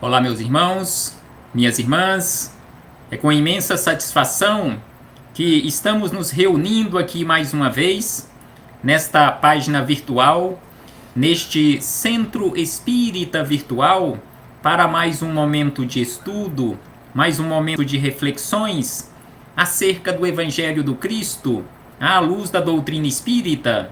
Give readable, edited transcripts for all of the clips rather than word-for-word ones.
Olá, meus irmãos, minhas irmãs. É com imensa satisfação que estamos nos reunindo aqui mais uma vez, nesta página virtual, neste Centro Espírita Virtual, para mais um momento de estudo, mais um momento de reflexões acerca do Evangelho do Cristo, à luz da doutrina espírita.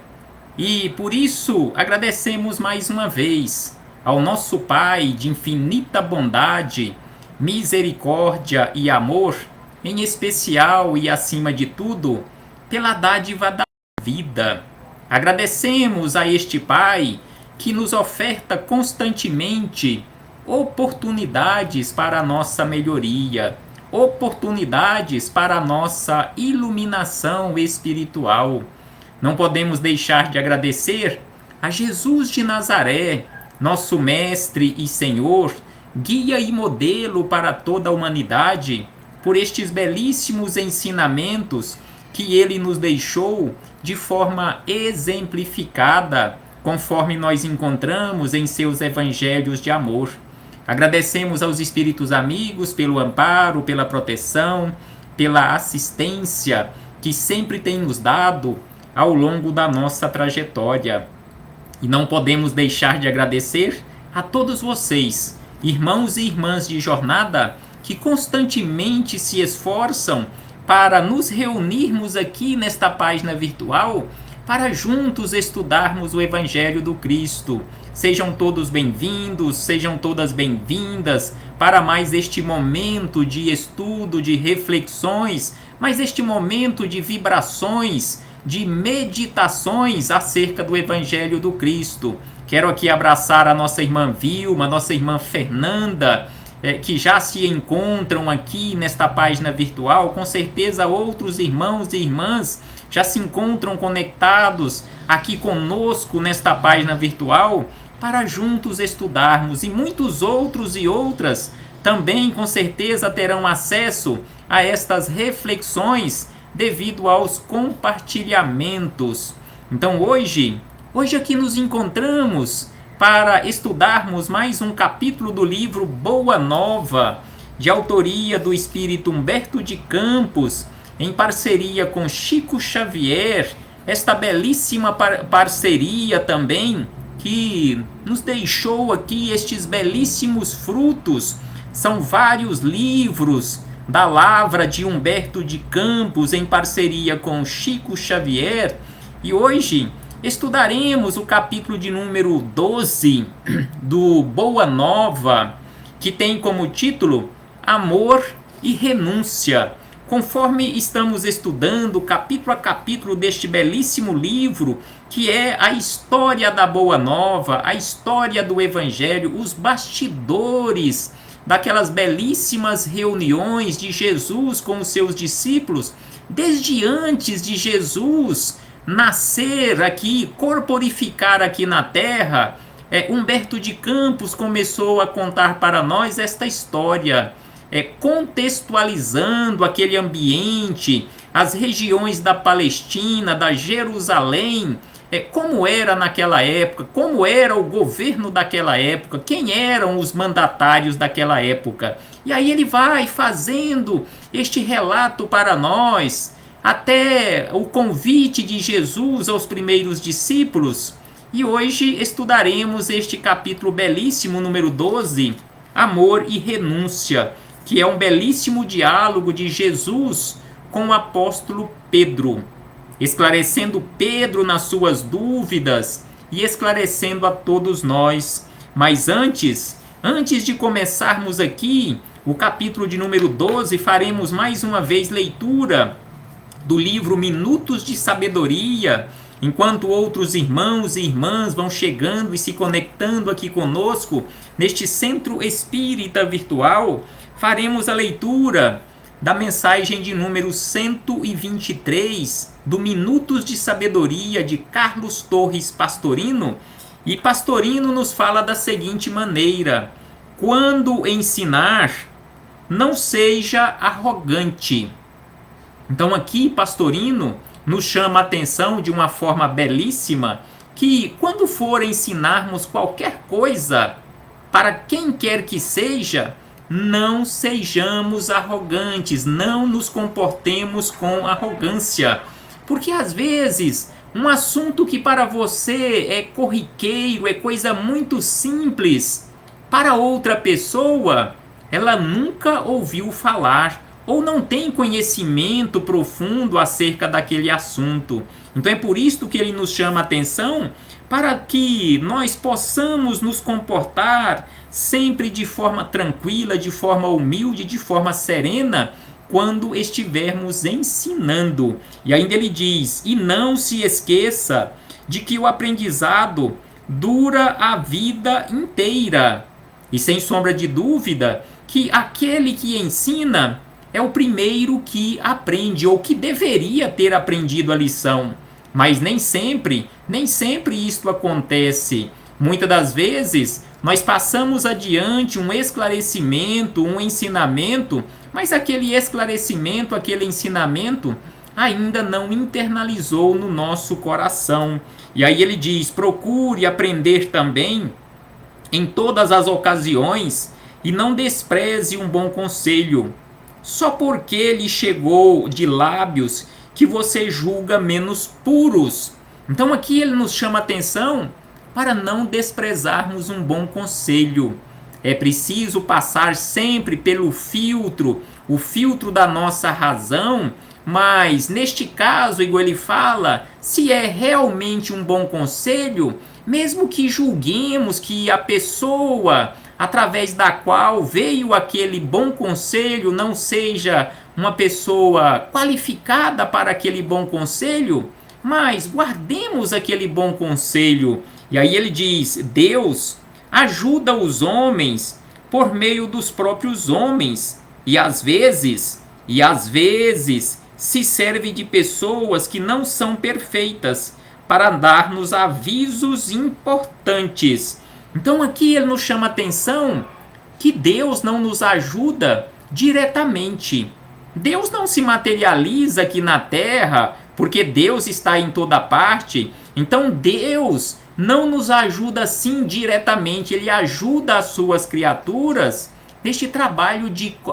E por isso agradecemos mais uma vez ao nosso Pai de infinita bondade, misericórdia e amor, em especial e acima de tudo, pela dádiva da vida. Agradecemos a este Pai que nos oferta constantemente oportunidades para a nossa melhoria, oportunidades para a nossa iluminação espiritual. Não podemos deixar de agradecer a Jesus de Nazaré, nosso Mestre e Senhor, guia e modelo para toda a humanidade, por estes belíssimos ensinamentos que ele nos deixou de forma exemplificada, conforme nós encontramos em seus evangelhos de amor. Agradecemos aos espíritos amigos pelo amparo, pela proteção, pela assistência que sempre tem nos dado ao longo da nossa trajetória. E não podemos deixar de agradecer a todos vocês, irmãos e irmãs de jornada, que constantemente se esforçam para nos reunirmos aqui nesta página virtual, para juntos estudarmos o Evangelho do Cristo. Sejam todos bem-vindos, sejam todas bem-vindas para mais este momento de estudo, de reflexões, mais este momento de vibrações, de meditações acerca do Evangelho do Cristo. Quero aqui abraçar a nossa irmã Vilma, a nossa irmã Fernanda, que já se encontram aqui nesta página virtual. Com certeza outros irmãos e irmãs já se encontram conectados aqui conosco nesta página virtual para juntos estudarmos, e muitos outros e outras também com certeza terão acesso a estas reflexões devido aos compartilhamentos. Então hoje aqui nos encontramos para estudarmos mais um capítulo do livro Boa Nova, de autoria do espírito Humberto de Campos, em parceria com Chico Xavier, esta belíssima parceria também que nos deixou aqui estes belíssimos frutos. São vários livros da lavra de Humberto de Campos em parceria com Chico Xavier, e hoje estudaremos o capítulo de número 12 do Boa Nova, que tem como título Amor e Renúncia. Conforme estamos estudando capítulo a capítulo deste belíssimo livro, que é a história da Boa Nova, a história do Evangelho, os bastidores daquelas belíssimas reuniões de Jesus com os seus discípulos, desde antes de Jesus nascer aqui, corporificar aqui na terra. Humberto de Campos começou a contar para nós esta história, contextualizando aquele ambiente, as regiões da Palestina, da Jerusalém, como era naquela época, como era o governo daquela época, quem eram os mandatários daquela época. E aí ele vai fazendo este relato para nós, até o convite de Jesus aos primeiros discípulos. E hoje estudaremos este capítulo belíssimo, número 12, Amor e Renúncia, que é um belíssimo diálogo de Jesus com o apóstolo Pedro, esclarecendo Pedro nas suas dúvidas e esclarecendo a todos nós. Mas antes de começarmos aqui o capítulo de número 12, faremos mais uma vez leitura do livro Minutos de Sabedoria. Enquanto outros irmãos e irmãs vão chegando e se conectando aqui conosco neste Centro Espírita Virtual, faremos a leitura da mensagem de número 123 do Minutos de Sabedoria de Carlos Torres Pastorino. E Pastorino nos fala da seguinte maneira: quando ensinar, não seja arrogante. Então aqui Pastorino nos chama a atenção de uma forma belíssima, que quando for ensinarmos qualquer coisa, para quem quer que seja, não sejamos arrogantes, não nos comportemos com arrogância. Porque às vezes, um assunto que para você é corriqueiro, é coisa muito simples, para outra pessoa, ela nunca ouviu falar ou não tem conhecimento profundo acerca daquele assunto. Então é por isso que ele nos chama a atenção, para que nós possamos nos comportar sempre de forma tranquila, de forma humilde, de forma serena, quando estivermos ensinando. E ainda ele diz: e não se esqueça de que o aprendizado dura a vida inteira. E sem sombra de dúvida, que aquele que ensina é o primeiro que aprende, ou que deveria ter aprendido a lição. Mas nem sempre isto acontece. Muitas das vezes, nós passamos adiante um esclarecimento, um ensinamento, mas aquele esclarecimento, aquele ensinamento, ainda não internalizou no nosso coração. E aí ele diz: procure aprender também em todas as ocasiões, e não despreze um bom conselho, só porque lhe chegou de lábios que você julga menos puros. Então aqui ele nos chama a atenção para não desprezarmos um bom conselho. É preciso passar sempre pelo filtro, o filtro da nossa razão, mas neste caso, igual ele fala, se é realmente um bom conselho, mesmo que julguemos que a pessoa através da qual veio aquele bom conselho não seja uma pessoa qualificada para aquele bom conselho, mas guardemos aquele bom conselho. E aí ele diz: Deus ajuda os homens por meio dos próprios homens, e às vezes se serve de pessoas que não são perfeitas para dar-nos avisos importantes. Então aqui ele nos chama a atenção que Deus não nos ajuda diretamente. Deus não se materializa aqui na terra, porque Deus está em toda parte. Então Deus não nos ajuda assim diretamente. Ele ajuda as suas criaturas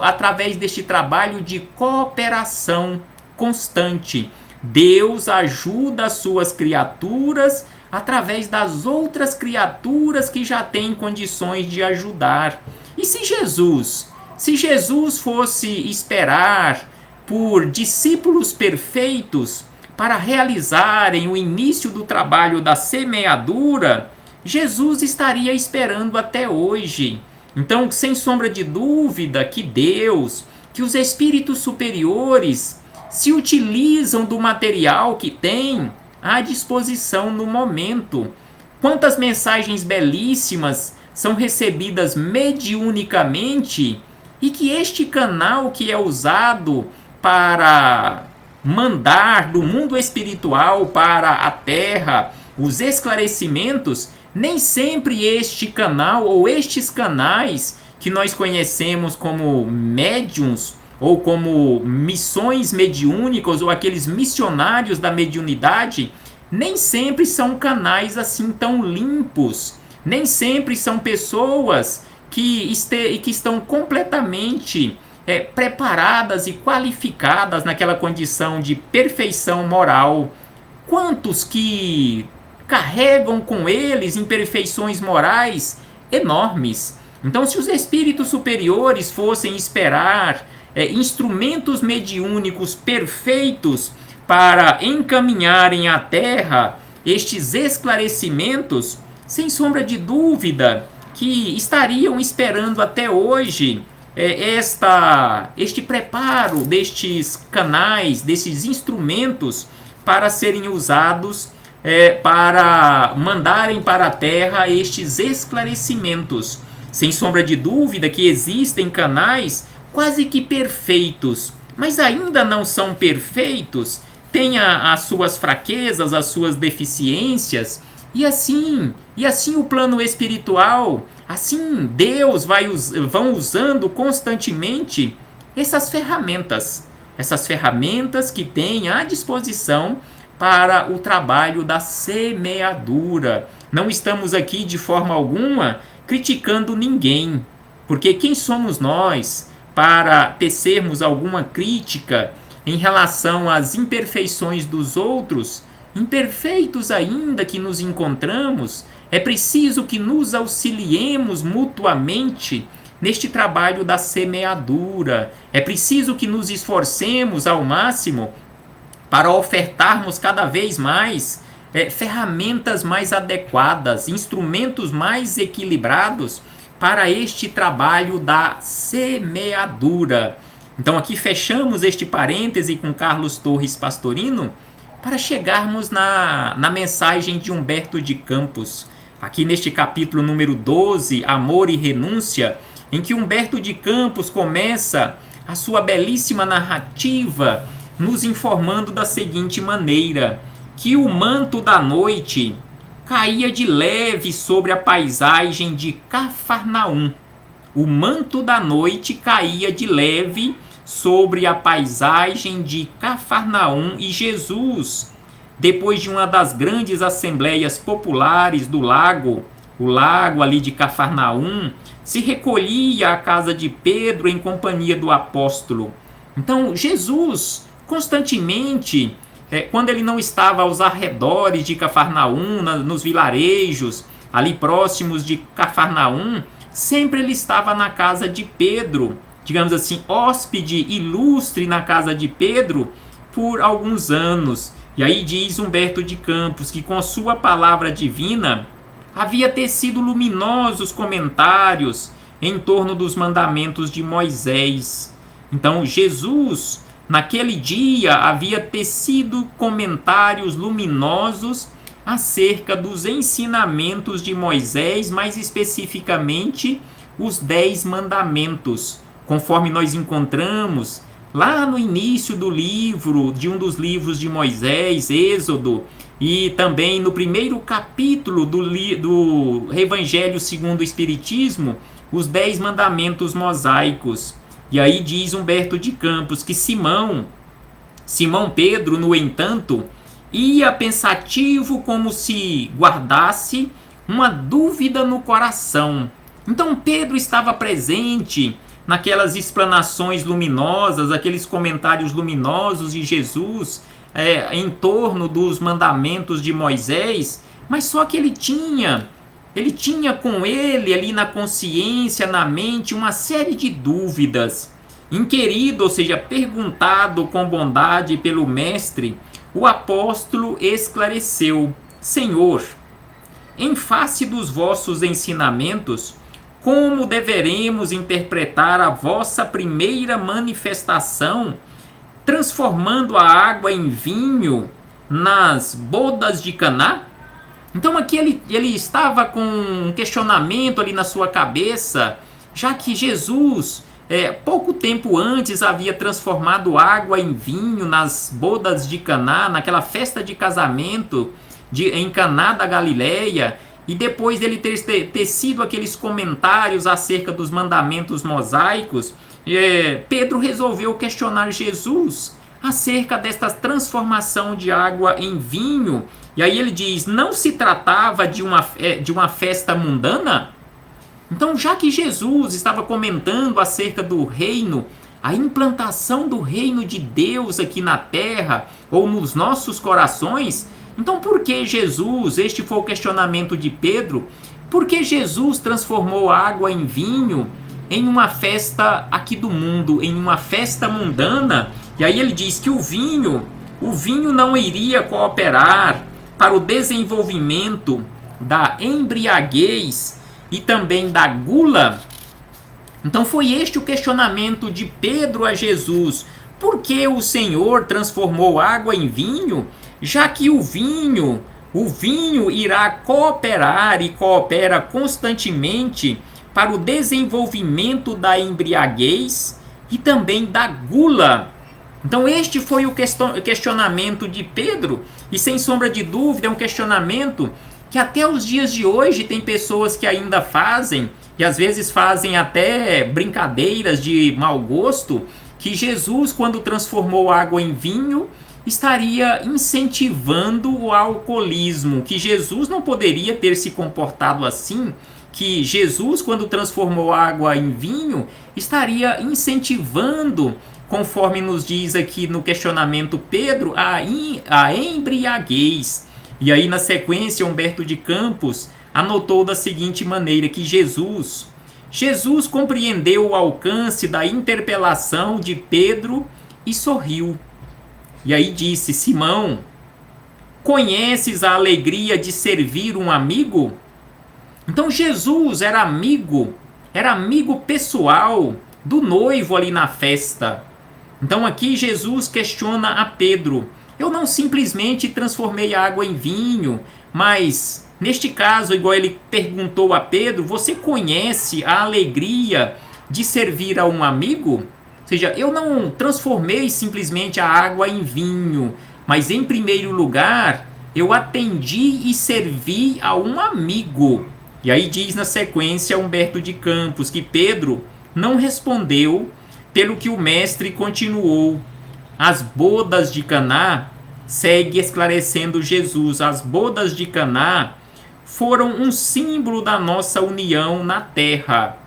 através deste trabalho de cooperação constante. Deus ajuda as suas criaturas através das outras criaturas que já têm condições de ajudar. E se Jesus fosse esperar por discípulos perfeitos para realizarem o início do trabalho da semeadura, Jesus estaria esperando até hoje. Então, sem sombra de dúvida, que Deus, que os espíritos superiores se utilizam do material que têm à disposição no momento. Quantas mensagens belíssimas são recebidas mediunicamente, e que este canal que é usado para mandar do mundo espiritual para a Terra os esclarecimentos, nem sempre este canal ou estes canais que nós conhecemos como médiuns ou como missões mediúnicas ou aqueles missionários da mediunidade, nem sempre são canais assim tão limpos, nem sempre são pessoas que estão completamente preparadas e qualificadas naquela condição de perfeição moral. Quantos que carregam com eles imperfeições morais enormes. Então, se os espíritos superiores fossem esperar instrumentos mediúnicos perfeitos para encaminharem à Terra estes esclarecimentos, sem sombra de dúvida que estariam esperando até hoje este preparo destes canais, desses instrumentos para serem usados para mandarem para a Terra estes esclarecimentos. Sem sombra de dúvida que existem canais quase que perfeitos, mas ainda não são perfeitos, têm as suas fraquezas, as suas deficiências, e assim o plano espiritual, assim Deus vão usando constantemente essas ferramentas que tem à disposição para o trabalho da semeadura. Não estamos aqui de forma alguma criticando ninguém, porque quem somos nós para tecermos alguma crítica em relação às imperfeições dos outros, imperfeitos ainda que nos encontramos? É preciso que nos auxiliemos mutuamente neste trabalho da semeadura. É preciso que nos esforcemos ao máximo para ofertarmos cada vez mais ferramentas mais adequadas, instrumentos mais equilibrados para este trabalho da semeadura. Então aqui fechamos este parêntese com Carlos Torres Pastorino para chegarmos na mensagem de Humberto de Campos, aqui neste capítulo número 12, Amor e Renúncia, em que Humberto de Campos começa a sua belíssima narrativa nos informando da seguinte maneira: que o manto da noite caía de leve sobre a paisagem de Cafarnaum. O manto da noite caía de leve sobre a paisagem de Cafarnaum, e Jesus, depois de uma das grandes assembleias populares do lago, o lago ali de Cafarnaum, se recolhia à casa de Pedro em companhia do apóstolo. Então Jesus constantemente, quando ele não estava aos arredores de Cafarnaum, nos vilarejos ali próximos de Cafarnaum, sempre ele estava na casa de Pedro, digamos assim, hóspede ilustre na casa de Pedro por alguns anos. E aí diz Humberto de Campos que com sua palavra divina havia tecido luminosos comentários em torno dos mandamentos de Moisés. Então Jesus, naquele dia, havia tecido comentários luminosos acerca dos ensinamentos de Moisés, mais especificamente os 10 mandamentos, conforme nós encontramos lá no início do livro, de um dos livros de Moisés, Êxodo, e também no primeiro capítulo do Evangelho segundo o Espiritismo, os 10 mandamentos mosaicos. E aí diz Humberto de Campos que Simão Pedro, no entanto, ia pensativo como se guardasse uma dúvida no coração. Então Pedro estava presente naquelas explanações luminosas, aqueles comentários luminosos de Jesus em torno dos mandamentos de Moisés, mas só que ele tinha com ele ali na consciência, na mente, uma série de dúvidas. Inquirido, ou seja, perguntado com bondade pelo mestre, o apóstolo esclareceu: Senhor, em face dos vossos ensinamentos, como deveremos interpretar a vossa primeira manifestação, transformando a água em vinho nas bodas de Caná? Então aqui ele estava com um questionamento ali na sua cabeça, já que Jesus, pouco tempo antes, havia transformado água em vinho nas bodas de Caná, naquela festa de casamento em Caná da Galileia, e depois dele ter tecido aqueles comentários acerca dos mandamentos mosaicos, Pedro resolveu questionar Jesus acerca desta transformação de água em vinho. E aí ele diz: não se tratava de uma festa mundana? Então, já que Jesus estava comentando acerca do reino, a implantação do reino de Deus aqui na terra, ou nos nossos corações, então por que Jesus, este foi o questionamento de Pedro, por que Jesus transformou a água em vinho em uma festa aqui do mundo, em uma festa mundana? E aí ele diz que o vinho não iria cooperar para o desenvolvimento da embriaguez e também da gula. Então foi este o questionamento de Pedro a Jesus: por que o Senhor transformou água em vinho, já que o vinho irá cooperar e coopera constantemente para o desenvolvimento da embriaguez e também da gula? Então este foi o questionamento de Pedro, e sem sombra de dúvida é um questionamento que até os dias de hoje tem pessoas que ainda fazem, e às vezes fazem até brincadeiras de mau gosto, que Jesus, quando transformou água em vinho, estaria incentivando o alcoolismo, que Jesus não poderia ter se comportado assim, que Jesus, quando transformou água em vinho, estaria incentivando, conforme nos diz aqui no questionamento Pedro, a embriaguez. E aí, na sequência, Humberto de Campos anotou da seguinte maneira, que Jesus compreendeu o alcance da interpelação de Pedro e sorriu. E aí disse: Simão, conheces a alegria de servir um amigo? Então Jesus era amigo pessoal do noivo ali na festa. Então aqui Jesus questiona a Pedro: eu não simplesmente transformei a água em vinho, mas neste caso, igual ele perguntou a Pedro, você conhece a alegria de servir a um amigo? Ou seja, eu não transformei simplesmente a água em vinho, mas em primeiro lugar, eu atendi e servi a um amigo. E aí diz na sequência Humberto de Campos que Pedro não respondeu, pelo que o mestre continuou. As bodas de Caná, segue esclarecendo Jesus, as bodas de Caná foram um símbolo da nossa união na terra.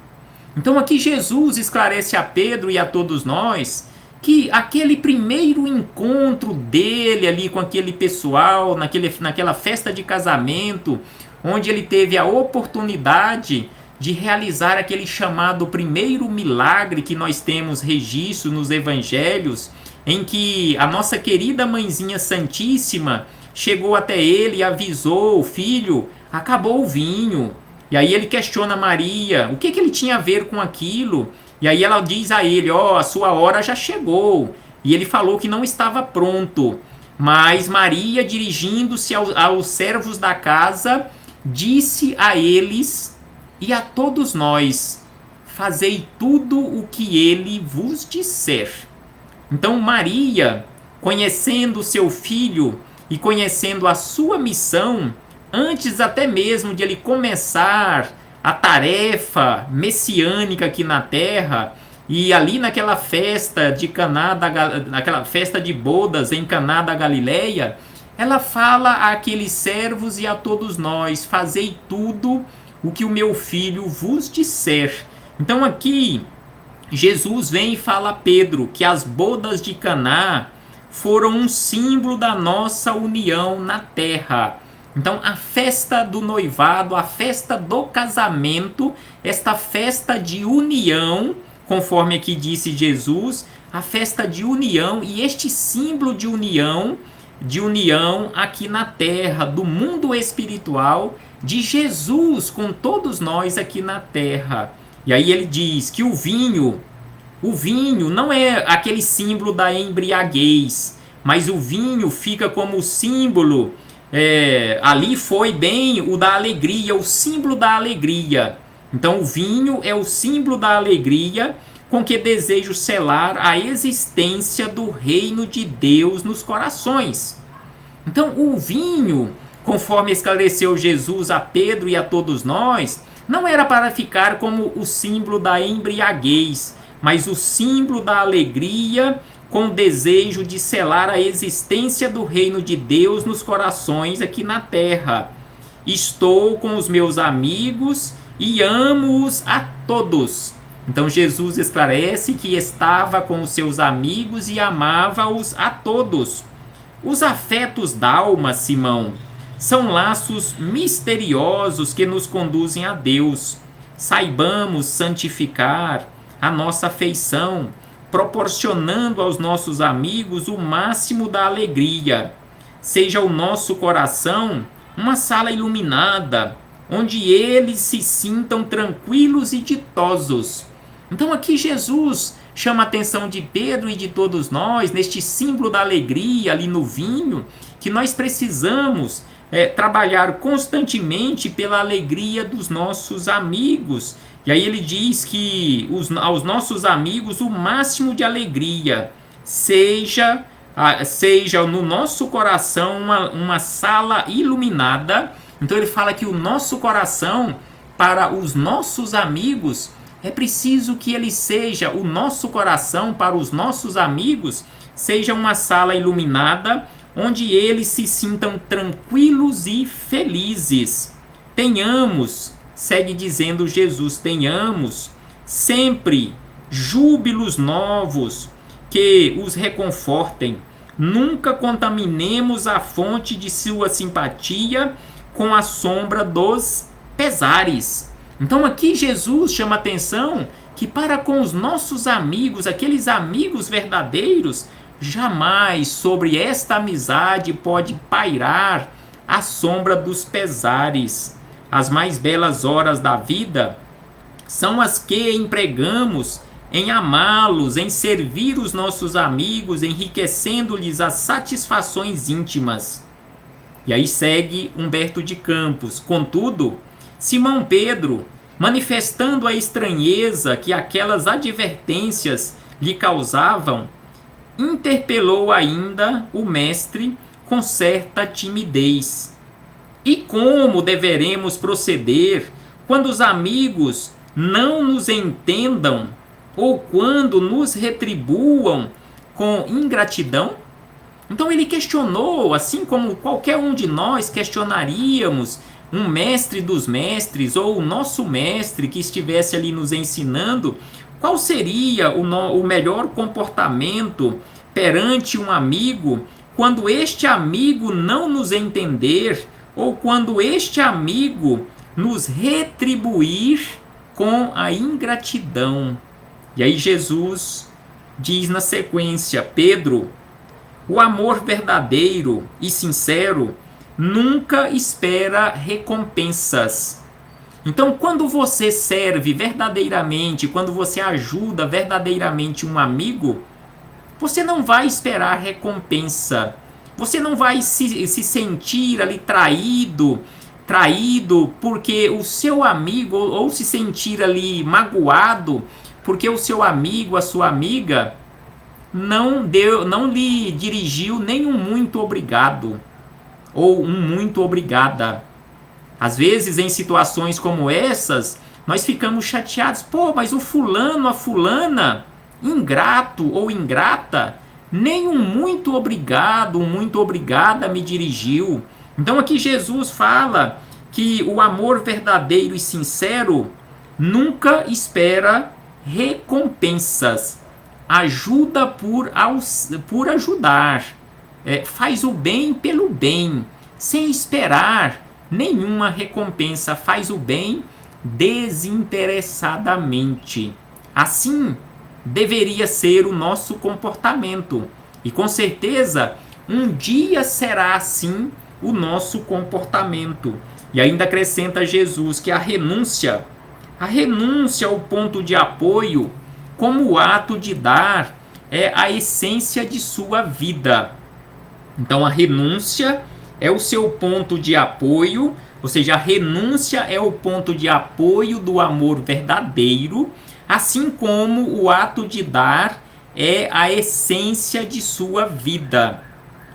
Então aqui Jesus esclarece a Pedro e a todos nós que aquele primeiro encontro dele ali com aquele pessoal, naquela festa de casamento, onde ele teve a oportunidade de realizar aquele chamado primeiro milagre que nós temos registro nos evangelhos, em que a nossa querida Mãezinha Santíssima chegou até ele e avisou: filho, acabou o vinho. E aí ele questiona Maria, o que ele tinha a ver com aquilo? E aí ela diz a ele: a sua hora já chegou. E ele falou que não estava pronto. Mas Maria, dirigindo-se aos servos da casa, disse a eles e a todos nós: fazei tudo o que ele vos disser. Então Maria, conhecendo seu filho e conhecendo a sua missão, antes até mesmo de ele começar a tarefa messiânica aqui na terra, e ali naquela festa de Caná, naquela festa de bodas em Caná da Galileia, ela fala àqueles servos e a todos nós: fazei tudo o que o meu filho vos disser. Então aqui Jesus vem e fala a Pedro que as bodas de Caná foram um símbolo da nossa união na terra. Então a festa do noivado, a festa do casamento, esta festa de união, conforme aqui disse Jesus, a festa de união, e este símbolo de união aqui na terra, do mundo espiritual, de Jesus com todos nós aqui na terra. E aí ele diz que o vinho não é aquele símbolo da embriaguez, mas o vinho fica como símbolo, ali foi bem o da alegria, o símbolo da alegria. Então o vinho é o símbolo da alegria com que desejo selar a existência do reino de Deus nos corações. Então o vinho, conforme esclareceu Jesus a Pedro e a todos nós, não era para ficar como o símbolo da embriaguez, mas o símbolo da alegria com o desejo de selar a existência do reino de Deus nos corações aqui na terra. Estou com os meus amigos e amo-os a todos. Então Jesus esclarece que estava com os seus amigos e amava-os a todos. Os afetos da alma, Simão, são laços misteriosos que nos conduzem a Deus. Saibamos santificar a nossa afeição, proporcionando aos nossos amigos o máximo da alegria. Seja o nosso coração uma sala iluminada, onde eles se sintam tranquilos e ditosos. Então aqui Jesus chama a atenção de Pedro e de todos nós, neste símbolo da alegria ali no vinho, que nós precisamos trabalhar constantemente pela alegria dos nossos amigos. E aí ele diz que aos nossos amigos o máximo de alegria, seja no nosso coração uma sala iluminada. Então ele fala que o nosso coração, para os nossos amigos, é preciso que ele seja, o nosso coração para os nossos amigos, seja uma sala iluminada, onde eles se sintam tranquilos e felizes. Tenhamos segue dizendo Jesus: tenhamos sempre júbilos novos que os reconfortem. Nunca contaminemos a fonte de sua simpatia com a sombra dos pesares. Então aqui Jesus chama atenção que para com os nossos amigos, aqueles amigos verdadeiros, jamais sobre esta amizade pode pairar a sombra dos pesares. As mais belas horas da vida são as que empregamos em amá-los, em servir os nossos amigos, enriquecendo-lhes as satisfações íntimas. E aí segue Humberto de Campos. Contudo, Simão Pedro, manifestando a estranheza que aquelas advertências lhe causavam, interpelou ainda o mestre com certa timidez. E como deveremos proceder quando os amigos não nos entendam ou quando nos retribuam com ingratidão? Então ele questionou, assim como qualquer um de nós questionaríamos um mestre dos mestres ou o nosso mestre que estivesse ali nos ensinando, qual seria o melhor comportamento perante um amigo quando este amigo não nos entender ou quando este amigo nos retribuir com a ingratidão. E aí Jesus diz na sequência: Pedro, o amor verdadeiro e sincero nunca espera recompensas. Então, quando você serve verdadeiramente, quando você ajuda verdadeiramente um amigo, você não vai esperar recompensa. Você não vai se sentir ali traído porque o seu amigo, ou se sentir ali magoado porque o seu amigo, a sua amiga, não lhe dirigiu nenhum muito obrigado ou um muito obrigada. Às vezes, em situações como essas, nós ficamos chateados. Pô, mas o fulano, a fulana, ingrato ou ingrata, nem um muito obrigado, um muito obrigada me dirigiu. Então aqui Jesus fala que o amor verdadeiro e sincero nunca espera recompensas. Ajuda por ajudar. Faz o bem pelo bem, sem esperar nenhuma recompensa. Faz o bem desinteressadamente. Assim deveria ser o nosso comportamento. E com certeza, um dia será assim o nosso comportamento. E ainda acrescenta Jesus que a renúncia ao ponto de apoio, como o ato de dar, é a essência de sua vida. Então a renúncia é o seu ponto de apoio, ou seja, a renúncia é o ponto de apoio do amor verdadeiro, assim como o ato de dar é a essência de sua vida.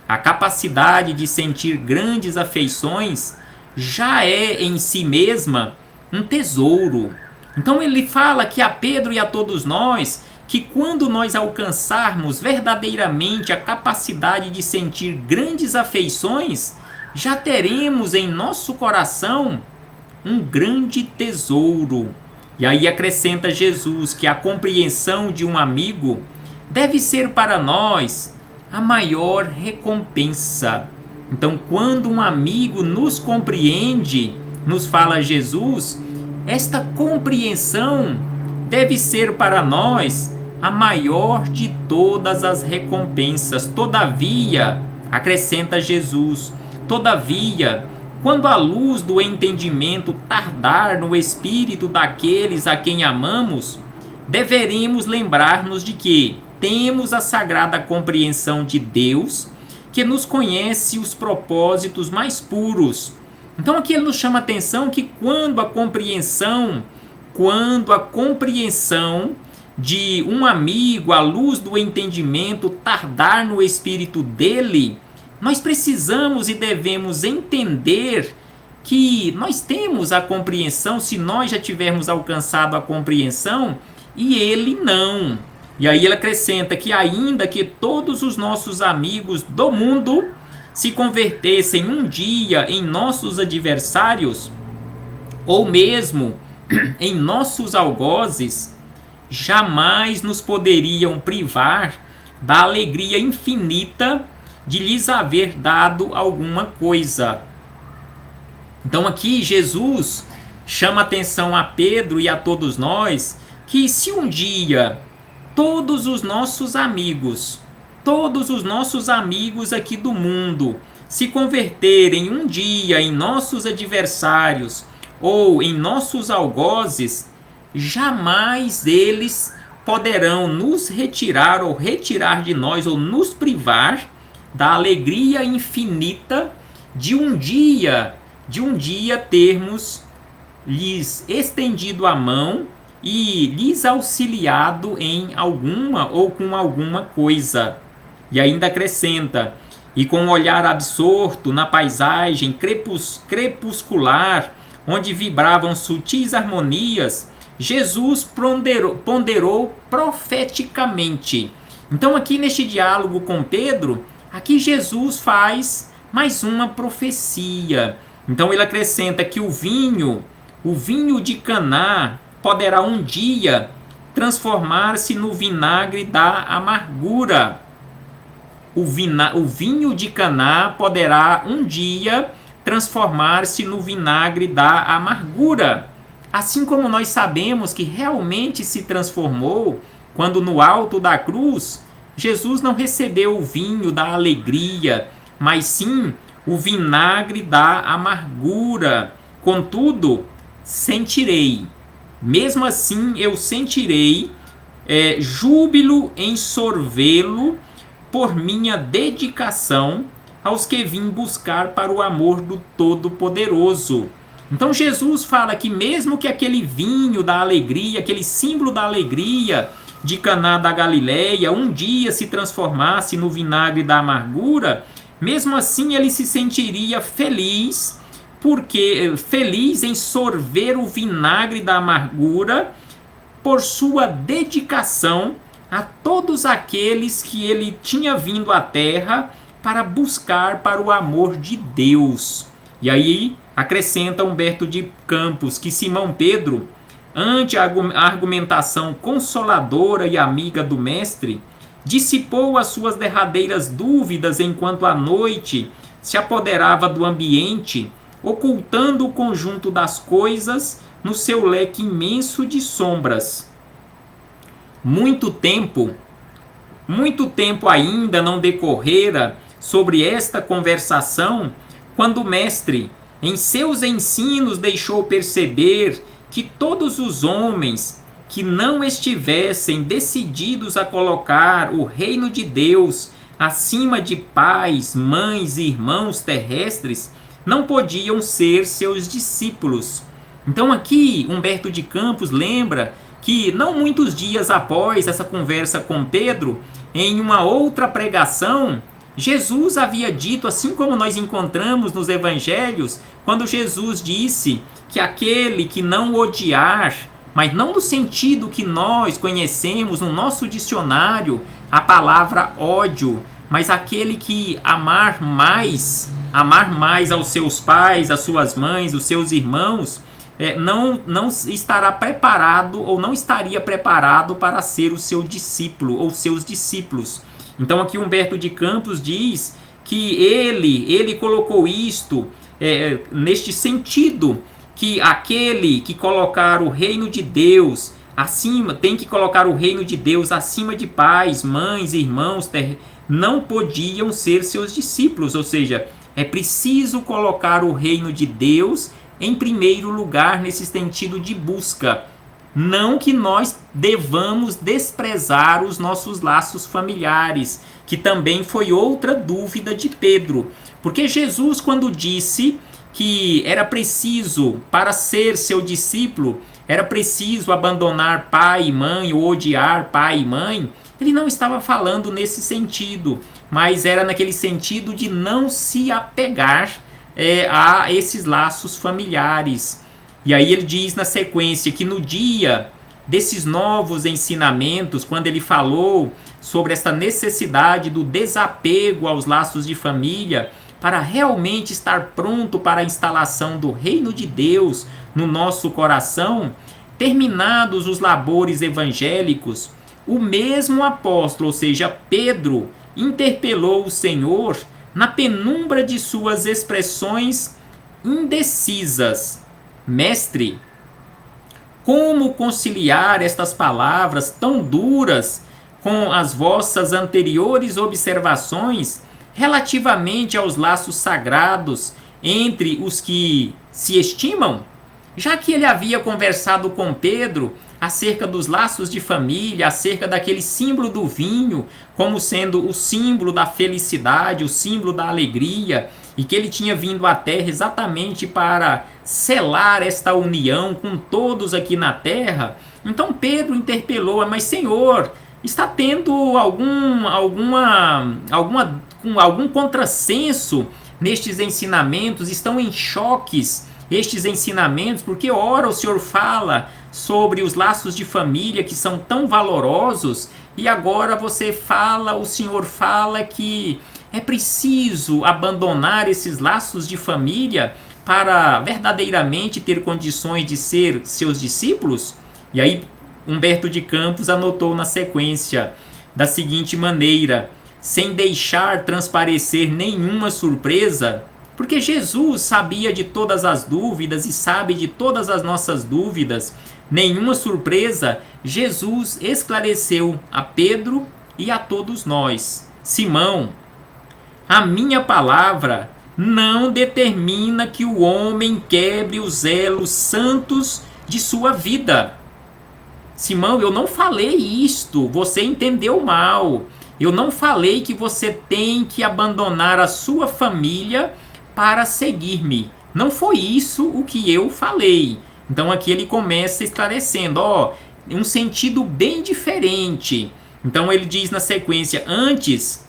A capacidade de sentir grandes afeições já é em si mesma um tesouro. Então ele fala que a Pedro e a todos nós, que quando nós alcançarmos verdadeiramente a capacidade de sentir grandes afeições, já teremos em nosso coração um grande tesouro. E aí acrescenta Jesus que a compreensão de um amigo deve ser para nós a maior recompensa. Então, quando um amigo nos compreende, nos fala Jesus, esta compreensão deve ser para nós a maior de todas as recompensas. Todavia, acrescenta Jesus, todavia, quando a luz do entendimento tardar no espírito daqueles a quem amamos, deveremos lembrar-nos de que temos a sagrada compreensão de Deus, que nos conhece os propósitos mais puros. Então aqui ele nos chama a atenção que quando a compreensão de um amigo, à luz do entendimento, tardar no espírito dele, nós precisamos e devemos entender que nós temos a compreensão, se nós já tivermos alcançado a compreensão, e ele não. E aí ele acrescenta que ainda que todos os nossos amigos do mundo se convertessem um dia em nossos adversários, ou mesmo em nossos algozes, jamais nos poderiam privar da alegria infinita de lhes haver dado alguma coisa. Então aqui Jesus chama atenção a Pedro e a todos nós que se um dia todos os nossos amigos aqui do mundo se converterem um dia em nossos adversários ou em nossos algozes, jamais eles poderão nos retirar ou retirar de nós ou nos privar da alegria infinita de um dia termos lhes estendido a mão e lhes auxiliado em alguma ou com alguma coisa. E ainda acrescenta: e com um olhar absorto na paisagem crepuscular, onde vibravam sutis harmonias, Jesus ponderou profeticamente. Então aqui neste diálogo com Pedro, aqui Jesus faz mais uma profecia. Então ele acrescenta que o vinho de Caná poderá um dia transformar-se no vinagre da amargura. O vinho de Caná poderá um dia transformar-se no vinagre da amargura. Assim como nós sabemos que realmente se transformou quando no alto da cruz, Jesus não recebeu o vinho da alegria, mas sim o vinagre da amargura. Contudo, sentirei, mesmo assim eu sentirei júbilo em sorvê-lo por minha dedicação aos que vim buscar para o amor do Todo-Poderoso. Então Jesus fala que mesmo que aquele vinho da alegria, aquele símbolo da alegria de Caná da Galileia, um dia se transformasse no vinagre da amargura, mesmo assim ele se sentiria feliz, feliz em sorver o vinagre da amargura por sua dedicação a todos aqueles que ele tinha vindo à terra para buscar para o amor de Deus. E aí acrescenta Humberto de Campos que Simão Pedro, ante a argumentação consoladora e amiga do mestre, dissipou as suas derradeiras dúvidas enquanto a noite se apoderava do ambiente, ocultando o conjunto das coisas no seu leque imenso de sombras. Muito tempo ainda não decorrera sobre esta conversação, quando o mestre, em seus ensinos, deixou perceber que todos os homens que não estivessem decididos a colocar o reino de Deus acima de pais, mães e irmãos terrestres, não podiam ser seus discípulos. Então aqui Humberto de Campos lembra que não muitos dias após essa conversa com Pedro, em uma outra pregação, Jesus havia dito, assim como nós encontramos nos evangelhos, quando Jesus disse que aquele que não odiar, mas não no sentido que nós conhecemos no nosso dicionário, a palavra ódio, mas aquele que amar mais aos seus pais, às suas mães, os seus irmãos, não estará preparado ou não estaria preparado para ser o seu discípulo ou seus discípulos. Então aqui Humberto de Campos diz que ele colocou isto neste sentido, que aquele que colocar o reino de Deus acima, tem que colocar o reino de Deus acima de pais, mães, irmãos, não podiam ser seus discípulos, ou seja, é preciso colocar o reino de Deus em primeiro lugar nesse sentido de busca. Não que nós devamos desprezar os nossos laços familiares, que também foi outra dúvida de Pedro. Porque Jesus, quando disse que era preciso, para ser seu discípulo, era preciso abandonar pai e mãe, ou odiar pai e mãe, ele não estava falando nesse sentido, mas era naquele sentido de não se apegar a esses laços familiares. E aí ele diz na sequência que no dia desses novos ensinamentos, quando ele falou sobre essa necessidade do desapego aos laços de família, para realmente estar pronto para a instalação do reino de Deus no nosso coração, terminados os labores evangélicos, o mesmo apóstolo, ou seja, Pedro, interpelou o Senhor na penumbra de suas expressões indecisas: Mestre, como conciliar estas palavras tão duras com as vossas anteriores observações relativamente aos laços sagrados entre os que se estimam? Já que ele havia conversado com Pedro acerca dos laços de família, acerca daquele símbolo do vinho, como sendo o símbolo da felicidade, o símbolo da alegria, e que ele tinha vindo à terra exatamente para selar esta união com todos aqui na terra. Então Pedro interpelou: mas Senhor, está tendo algum contrassenso nestes ensinamentos? Estão em choques estes ensinamentos? Porque ora o Senhor fala sobre os laços de família que são tão valorosos, e agora o Senhor fala que é preciso abandonar esses laços de família para verdadeiramente ter condições de ser seus discípulos? E aí Humberto de Campos anotou na sequência da seguinte maneira, sem deixar transparecer nenhuma surpresa, porque Jesus sabia de todas as dúvidas e sabe de todas as nossas dúvidas, nenhuma surpresa, Jesus esclareceu a Pedro e a todos nós: Simão, a minha palavra não determina que o homem quebre os elos santos de sua vida. Simão, eu não falei isto, você entendeu mal. Eu não falei que você tem que abandonar a sua família para seguir-me. Não foi isso o que eu falei. Então aqui ele começa esclarecendo, um sentido bem diferente. Então ele diz na sequência: antes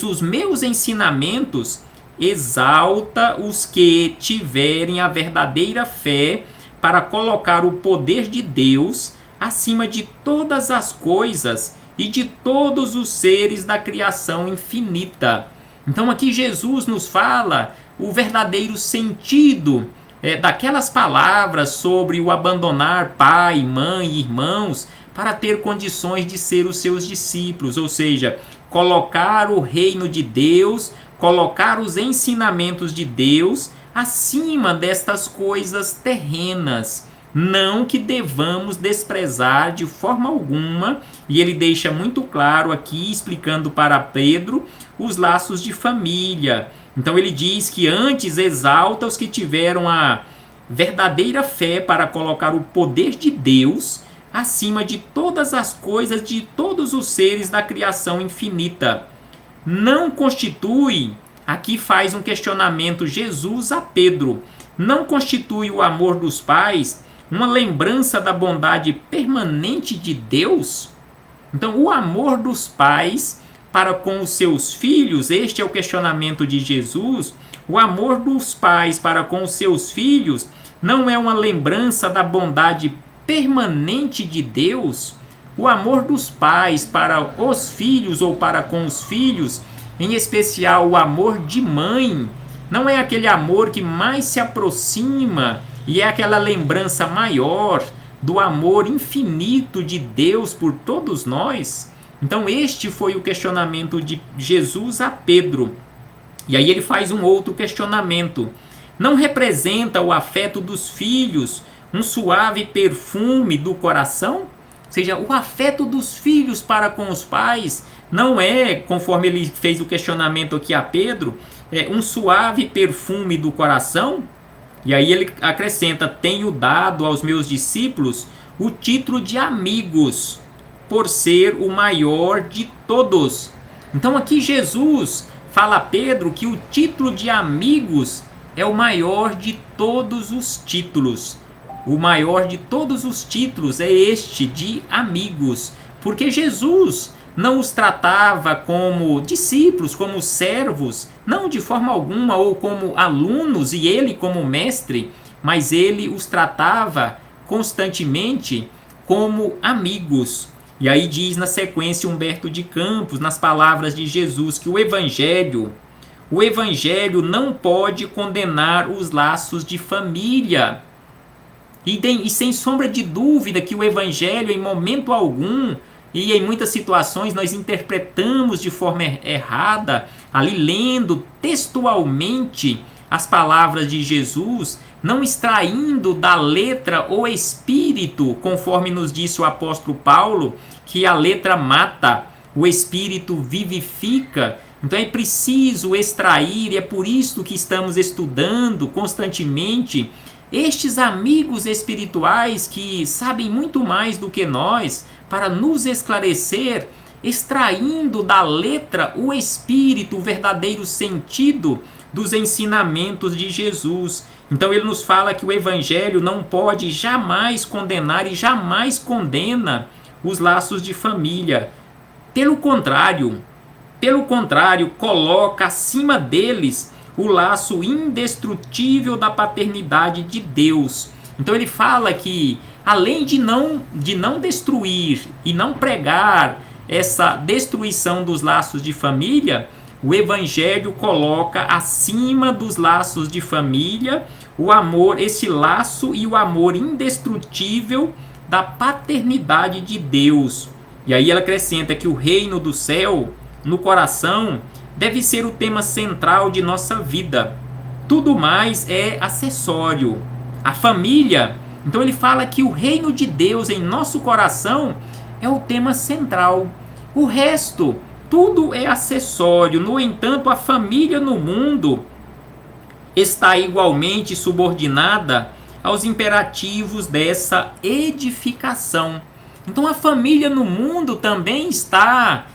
os meus ensinamentos exalta os que tiverem a verdadeira fé para colocar o poder de Deus acima de todas as coisas e de todos os seres da criação infinita. Então aqui Jesus nos fala o verdadeiro sentido daquelas palavras sobre o abandonar pai, mãe e irmãos para ter condições de ser os seus discípulos, ou seja, colocar o reino de Deus, colocar os ensinamentos de Deus acima destas coisas terrenas. Não que devamos desprezar de forma alguma, e ele deixa muito claro aqui, explicando para Pedro, os laços de família. Então ele diz que antes exalta os que tiveram a verdadeira fé para colocar o poder de Deus acima de todas as coisas, de todos os seres da criação infinita. Não constitui, aqui faz um questionamento Jesus a Pedro, não constitui o amor dos pais uma lembrança da bondade permanente de Deus? Então, o amor dos pais para com os seus filhos, este é o questionamento de Jesus. O amor dos pais para com os seus filhos não é uma lembrança da bondade permanente de Deus? O amor dos pais para os filhos ou para com os filhos, em especial o amor de mãe, não é aquele amor que mais se aproxima e é aquela lembrança maior do amor infinito de Deus por todos nós? Então este foi o questionamento de Jesus a Pedro. E aí ele faz um outro questionamento. Não representa o afeto dos filhos um suave perfume do coração? Ou seja, o afeto dos filhos para com os pais não é, conforme ele fez o questionamento aqui a Pedro, um suave perfume do coração? E aí ele acrescenta: tenho dado aos meus discípulos o título de amigos, por ser o maior de todos. Então aqui Jesus fala a Pedro que o título de amigos é o maior de todos os títulos. O maior de todos os títulos é este de amigos, porque Jesus não os tratava como discípulos, como servos, não de forma alguma, ou como alunos e ele como mestre, mas ele os tratava constantemente como amigos. E aí diz na sequência Humberto de Campos, nas palavras de Jesus, que o Evangelho o Evangelho não pode condenar os laços de família. E sem sombra de dúvida que o Evangelho, em momento algum, e em muitas situações nós interpretamos de forma errada, ali lendo textualmente as palavras de Jesus, não extraindo da letra o espírito, conforme nos disse o apóstolo Paulo, que a letra mata, o espírito vivifica. Então é preciso extrair, e é por isso que estamos estudando constantemente estes amigos espirituais que sabem muito mais do que nós para nos esclarecer, extraindo da letra o espírito, o verdadeiro sentido dos ensinamentos de Jesus. Então ele nos fala que o Evangelho não pode jamais condenar e jamais condena os laços de família. Pelo contrário, coloca acima deles o laço indestrutível da paternidade de Deus. Então ele fala que, além de não destruir e não pregar essa destruição dos laços de família, o Evangelho coloca acima dos laços de família o amor, esse laço e o amor indestrutível da paternidade de Deus. E aí ela acrescenta que o reino do céu no coração deve ser o tema central de nossa vida. Tudo mais é acessório. A família, então ele fala que o reino de Deus em nosso coração é o tema central. O resto, tudo é acessório. No entanto, a família no mundo está igualmente subordinada aos imperativos dessa edificação. Então a família no mundo também está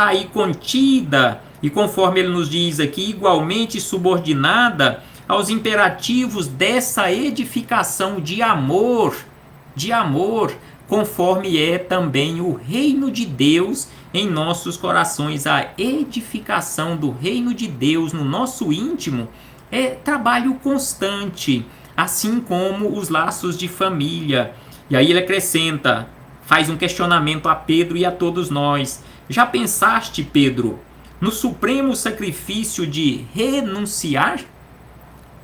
aí contida, e conforme ele nos diz aqui, igualmente subordinada aos imperativos dessa edificação de amor, conforme é também o reino de Deus em nossos corações. A edificação do reino de Deus no nosso íntimo é trabalho constante, assim como os laços de família. E aí ele acrescenta, faz um questionamento a Pedro e a todos nós. Já pensaste, Pedro, no supremo sacrifício de renunciar?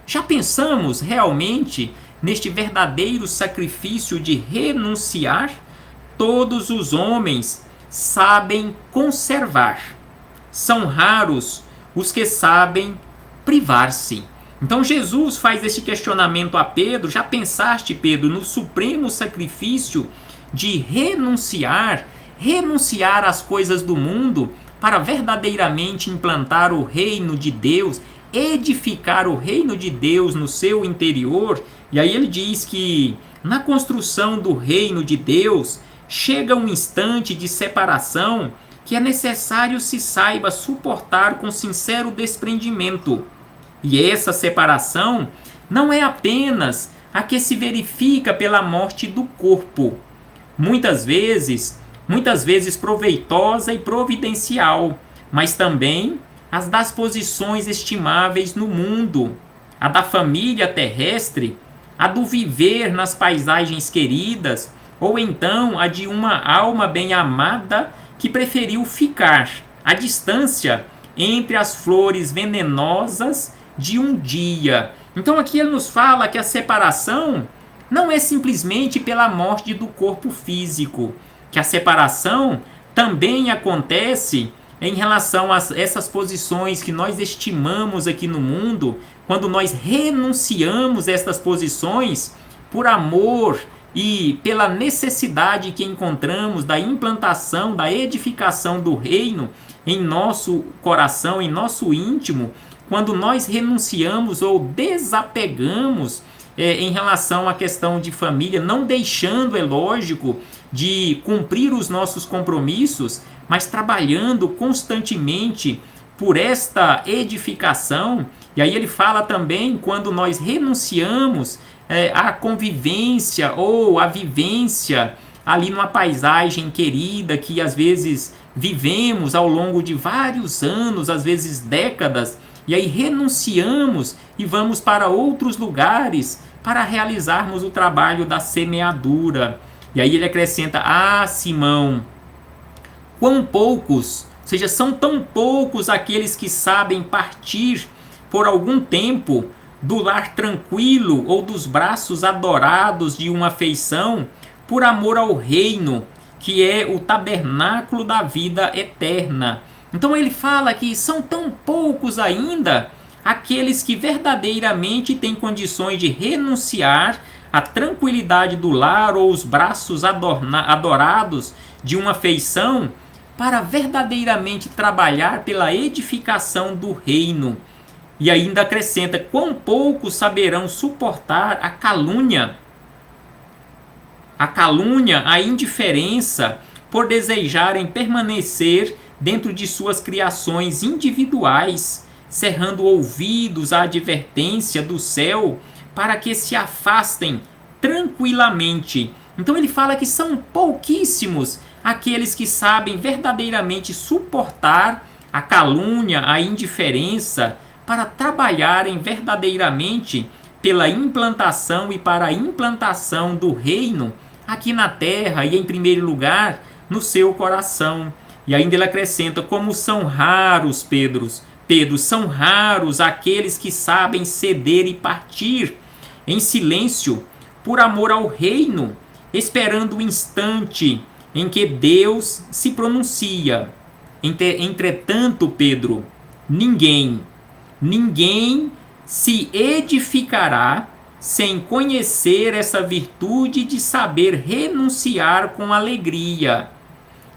Já pensamos realmente neste verdadeiro sacrifício de renunciar? Todos os homens sabem conservar. São raros os que sabem privar-se. Então Jesus faz esse questionamento a Pedro. Já pensaste, Pedro, no supremo sacrifício de renunciar às coisas do mundo para verdadeiramente implantar o reino de Deus, edificar o reino de Deus no seu interior? E aí ele diz que na construção do reino de Deus chega um instante de separação que é necessário se saiba suportar com sincero desprendimento. E essa separação não é apenas a que se verifica pela morte do corpo, muitas vezes proveitosa e providencial, mas também as das posições estimáveis no mundo, a da família terrestre, a do viver nas paisagens queridas, ou então a de uma alma bem amada que preferiu ficar à distância entre as flores venenosas de um dia. Então aqui ele nos fala que a separação não é simplesmente pela morte do corpo físico, que a separação também acontece em relação a essas posições que nós estimamos aqui no mundo, quando nós renunciamos a estas posições por amor e pela necessidade que encontramos da implantação, da edificação do reino em nosso coração, em nosso íntimo, quando nós renunciamos ou desapegamos em relação à questão de família, não deixando, é lógico, de cumprir os nossos compromissos, mas trabalhando constantemente por esta edificação. E aí ele fala também quando nós renunciamos à convivência ou à vivência ali numa paisagem querida que às vezes vivemos ao longo de vários anos, às vezes décadas, e aí renunciamos e vamos para outros lugares para realizarmos o trabalho da semeadura. E aí ele acrescenta: Simão, quão poucos Ou seja, são tão poucos aqueles que sabem partir por algum tempo do lar tranquilo ou dos braços adorados de uma afeição por amor ao reino, que é o tabernáculo da vida eterna. Então ele fala que são tão poucos ainda aqueles que verdadeiramente têm condições de renunciar à tranquilidade do lar ou os braços adorados de uma afeição para verdadeiramente trabalhar pela edificação do reino. E ainda acrescenta: quão poucos saberão suportar a calúnia, a indiferença, por desejarem permanecer dentro de suas criações individuais, cerrando ouvidos à advertência do céu, para que se afastem tranquilamente. Então ele fala que são pouquíssimos aqueles que sabem verdadeiramente suportar a calúnia, a indiferença, para trabalharem verdadeiramente pela implantação e para a implantação do reino aqui na terra e, em primeiro lugar, no seu coração. E ainda ele acrescenta: como são raros, Pedro, são raros aqueles que sabem ceder e partir em silêncio por amor ao reino, esperando o instante em que Deus se pronuncia. Entretanto, Pedro, ninguém se edificará sem conhecer essa virtude de saber renunciar com alegria.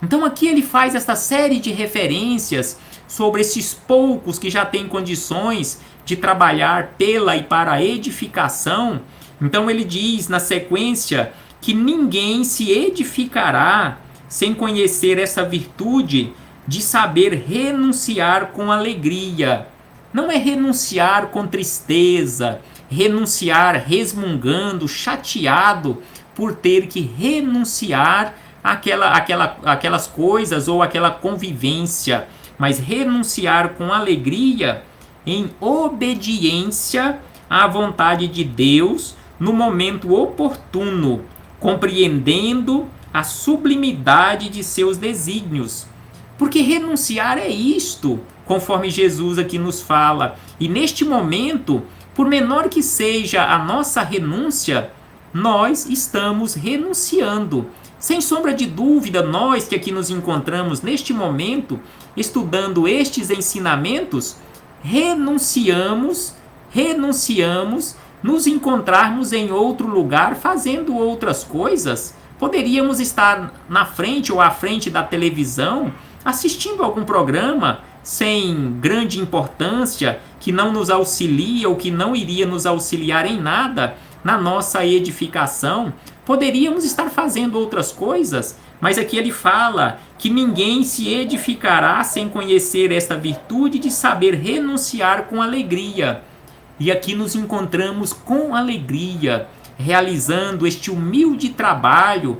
Então aqui ele faz essa série de referências sobre esses poucos que já têm condições de trabalhar pela e para a edificação. Então ele diz na sequência que ninguém se edificará sem conhecer essa virtude de saber renunciar com alegria. Não é renunciar com tristeza, renunciar resmungando, chateado por ter que renunciar aquelas coisas ou aquela convivência, mas renunciar com alegria em obediência à vontade de Deus no momento oportuno, compreendendo a sublimidade de seus desígnios. Porque renunciar é isto, conforme Jesus aqui nos fala. E neste momento, por menor que seja a nossa renúncia, nós estamos renunciando. Sem sombra de dúvida, nós que aqui nos encontramos neste momento, estudando estes ensinamentos, renunciamos nos encontrarmos em outro lugar fazendo outras coisas. Poderíamos estar na frente ou à frente da televisão, assistindo algum programa sem grande importância, que não nos auxilia ou que não iria nos auxiliar em nada na nossa edificação. Poderíamos estar fazendo outras coisas, mas aqui ele fala que ninguém se edificará sem conhecer esta virtude de saber renunciar com alegria. E aqui nos encontramos com alegria, realizando este humilde trabalho,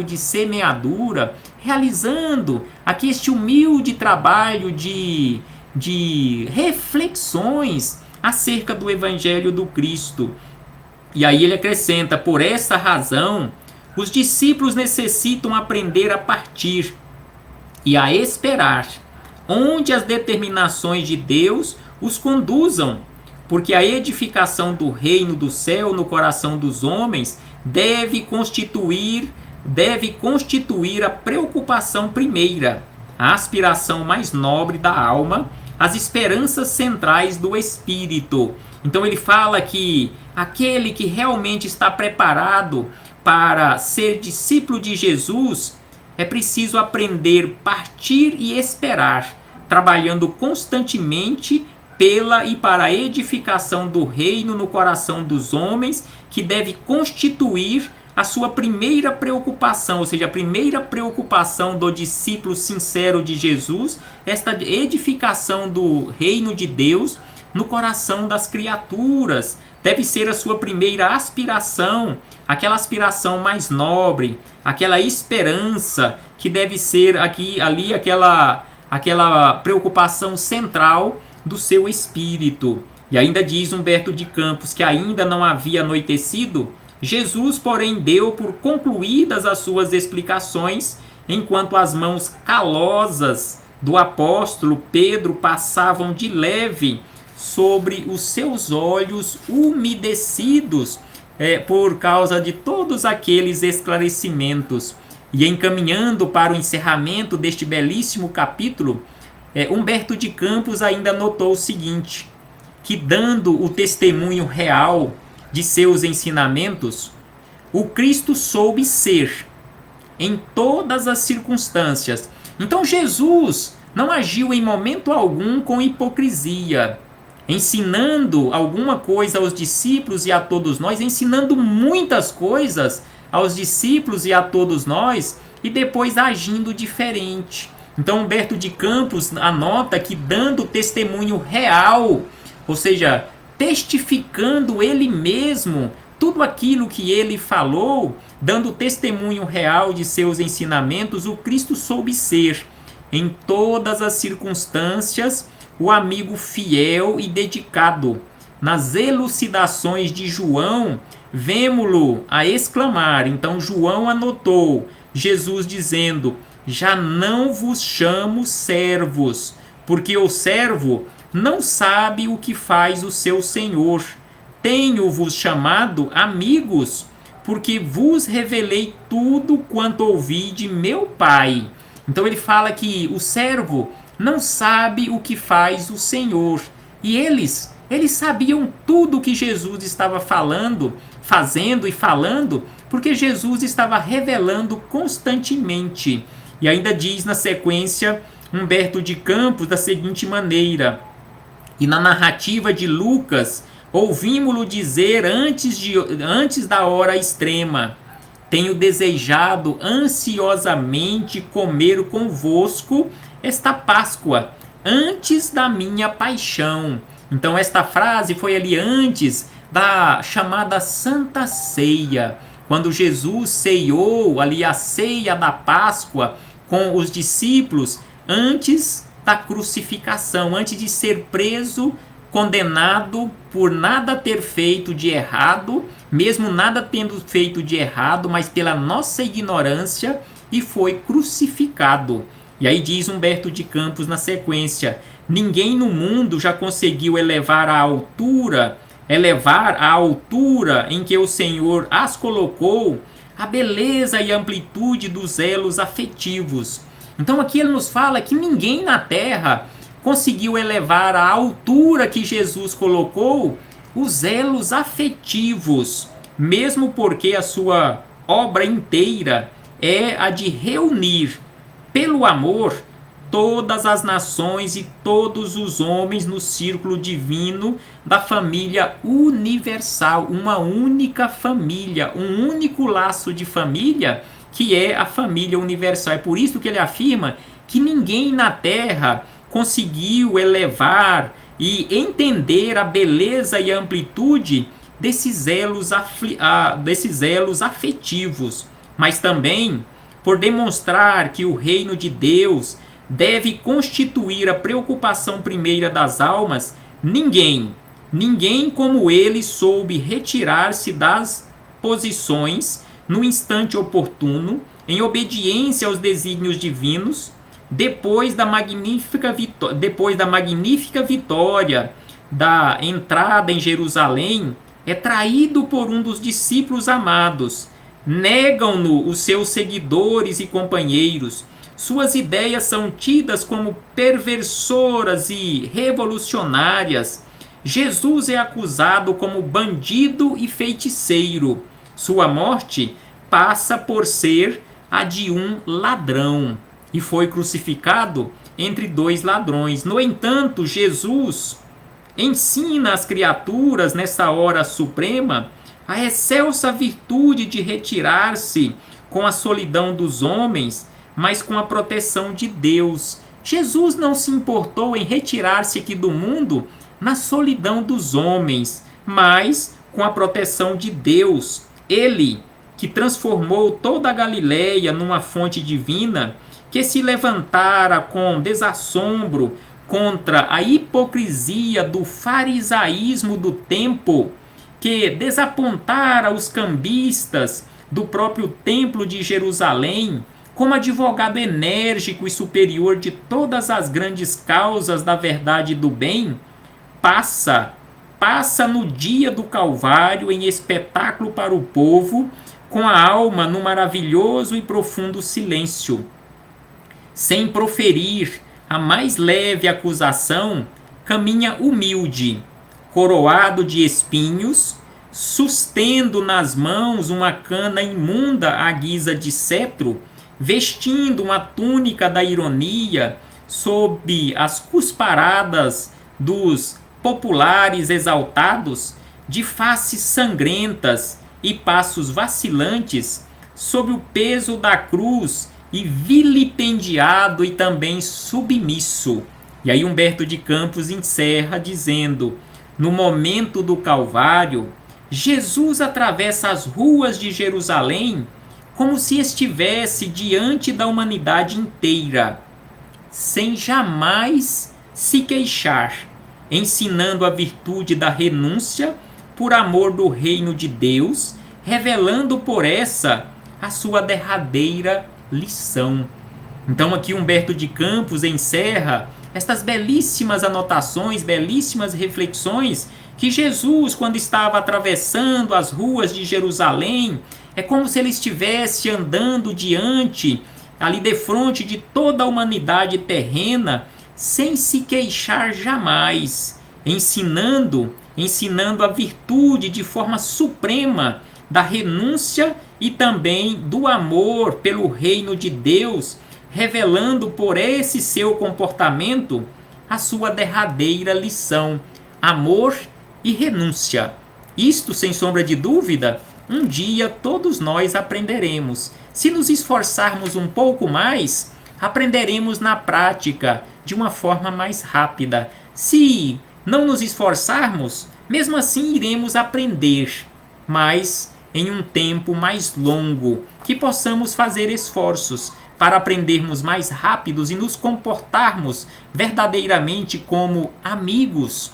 de semeadura, realizando aqui este humilde trabalho de reflexões acerca do Evangelho do Cristo. E aí ele acrescenta: por essa razão, os discípulos necessitam aprender a partir e a esperar onde as determinações de Deus os conduzam, porque a edificação do reino do céu no coração dos homens deve constituir a preocupação primeira, a aspiração mais nobre da alma, as esperanças centrais do espírito. Então ele fala que aquele que realmente está preparado para ser discípulo de Jesus é preciso aprender a partir e esperar, trabalhando constantemente pela e para a edificação do reino no coração dos homens, que deve constituir a sua primeira preocupação, ou seja, a primeira preocupação do discípulo sincero de Jesus, esta edificação do reino de Deus no coração das criaturas. Deve ser a sua primeira aspiração, aquela aspiração mais nobre, aquela esperança que deve ser ali aquela preocupação central do seu espírito. E ainda diz Humberto de Campos que ainda não havia anoitecido. Jesus, porém, deu por concluídas as suas explicações enquanto as mãos calosas do apóstolo Pedro passavam de leve sobre os seus olhos umedecidos por causa de todos aqueles esclarecimentos. E encaminhando para o encerramento deste belíssimo capítulo, Humberto de Campos ainda notou o seguinte, que dando o testemunho real de seus ensinamentos, o Cristo soube ser, em todas as circunstâncias. Então Jesus não agiu em momento algum com hipocrisia, ensinando alguma coisa aos discípulos e a todos nós, ensinando muitas coisas aos discípulos e a todos nós, e depois agindo diferente. Então Humberto de Campos anota que dando testemunho real, ou seja, testificando ele mesmo tudo aquilo que ele falou, dando testemunho real de seus ensinamentos, o Cristo soube ser, em todas as circunstâncias, o amigo fiel e dedicado. Nas elucidações de João, vemo-lo a exclamar. Então João anotou Jesus dizendo: já não vos chamo servos, porque o servo não sabe o que faz o seu senhor. Tenho-vos chamado amigos, porque vos revelei tudo quanto ouvi de meu Pai. Então ele fala que o servo não sabe o que faz o Senhor. E eles sabiam tudo o que Jesus estava falando, fazendo e falando, porque Jesus estava revelando constantemente. E ainda diz na sequência Humberto de Campos da seguinte maneira: e na narrativa de Lucas, ouvimos-lo dizer antes da hora extrema: tenho desejado ansiosamente comer convosco esta Páscoa, antes da minha paixão. Então esta frase foi ali antes da chamada Santa Ceia, quando Jesus ceiou ali a ceia da Páscoa com os discípulos antes da crucificação, antes de ser preso, condenado por nada ter feito de errado, mesmo nada tendo feito de errado, mas pela nossa ignorância, e foi crucificado. E aí diz Humberto de Campos na sequência: ninguém no mundo já conseguiu elevar a altura em que o Senhor as colocou, a beleza e a amplitude dos elos afetivos. Então aqui ele nos fala que ninguém na terra conseguiu elevar à altura que Jesus colocou os elos afetivos, mesmo porque a sua obra inteira é a de reunir, pelo amor, todas as nações e todos os homens no círculo divino da família universal, uma única família, um único laço de família, que é a família universal. É por isso que ele afirma que ninguém na Terra conseguiu elevar e entender a beleza e a amplitude desses elos afetivos, mas também por demonstrar que o reino de Deus deve constituir a preocupação primeira das almas, ninguém como ele soube retirar-se das posições no instante oportuno, em obediência aos desígnios divinos, depois da magnífica vitória da entrada em Jerusalém, é traído por um dos discípulos amados. Negam-no os seus seguidores e companheiros. Suas ideias são tidas como perversoras e revolucionárias. Jesus é acusado como bandido e feiticeiro. Sua morte passa por ser a de um ladrão, e foi crucificado entre dois ladrões. No entanto, Jesus ensina às criaturas, nessa hora suprema, a excelsa virtude de retirar-se com a solidão dos homens, mas com a proteção de Deus. Jesus não se importou em retirar-se aqui do mundo na solidão dos homens, mas com a proteção de Deus. Ele, que transformou toda a Galileia numa fonte divina, que se levantara com desassombro contra a hipocrisia do farisaísmo do tempo, que desapontara os cambistas do próprio templo de Jerusalém, como advogado enérgico e superior de todas as grandes causas da verdade e do bem, passa no dia do Calvário em espetáculo para o povo, com a alma no maravilhoso e profundo silêncio. Sem proferir a mais leve acusação, caminha humilde, coroado de espinhos, sustendo nas mãos uma cana imunda à guisa de cetro, vestindo uma túnica da ironia, sob as cusparadas dos populares exaltados, de faces sangrentas e passos vacilantes, sob o peso da cruz e vilipendiado e também submisso. E aí Humberto de Campos encerra dizendo: no momento do Calvário, Jesus atravessa as ruas de Jerusalém como se estivesse diante da humanidade inteira, sem jamais se queixar, ensinando a virtude da renúncia por amor do reino de Deus, revelando por essa a sua derradeira lição. Então aqui Humberto de Campos encerra estas belíssimas anotações, belíssimas reflexões que Jesus, quando estava atravessando as ruas de Jerusalém, é como se ele estivesse andando diante, ali defronte de toda a humanidade terrena, sem se queixar jamais, ensinando a virtude de forma suprema da renúncia e também do amor pelo reino de Deus, revelando por esse seu comportamento a sua derradeira lição: amor e renúncia. Isto, sem sombra de dúvida, um dia todos nós aprenderemos. Se nos esforçarmos um pouco mais, aprenderemos na prática, de uma forma mais rápida. Se não nos esforçarmos, mesmo assim iremos aprender, mas em um tempo mais longo, que possamos fazer esforços para aprendermos mais rápidos e nos comportarmos verdadeiramente como amigos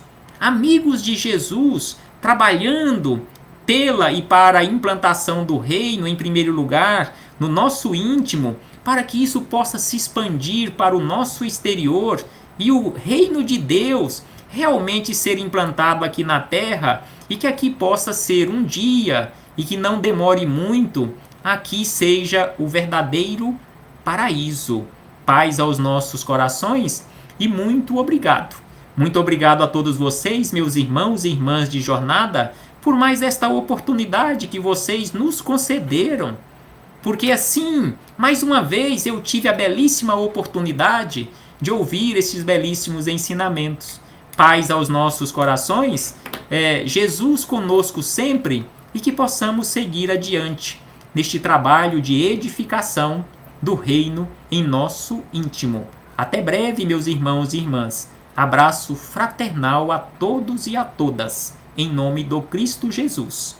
de Jesus, trabalhando pela e para a implantação do reino, em primeiro lugar, no nosso íntimo, para que isso possa se expandir para o nosso exterior e o reino de Deus realmente ser implantado aqui na terra, e que aqui possa ser um dia, e que não demore muito, aqui seja o verdadeiro paraíso. Paz aos nossos corações e muito obrigado. Muito obrigado a todos vocês, meus irmãos e irmãs de jornada, por mais esta oportunidade que vocês nos concederam. Porque assim, mais uma vez, eu tive a belíssima oportunidade de ouvir esses belíssimos ensinamentos. Paz aos nossos corações, Jesus conosco sempre, e que possamos seguir adiante neste trabalho de edificação do reino em nosso íntimo. Até breve, meus irmãos e irmãs. Abraço fraternal a todos e a todas, em nome do Cristo Jesus.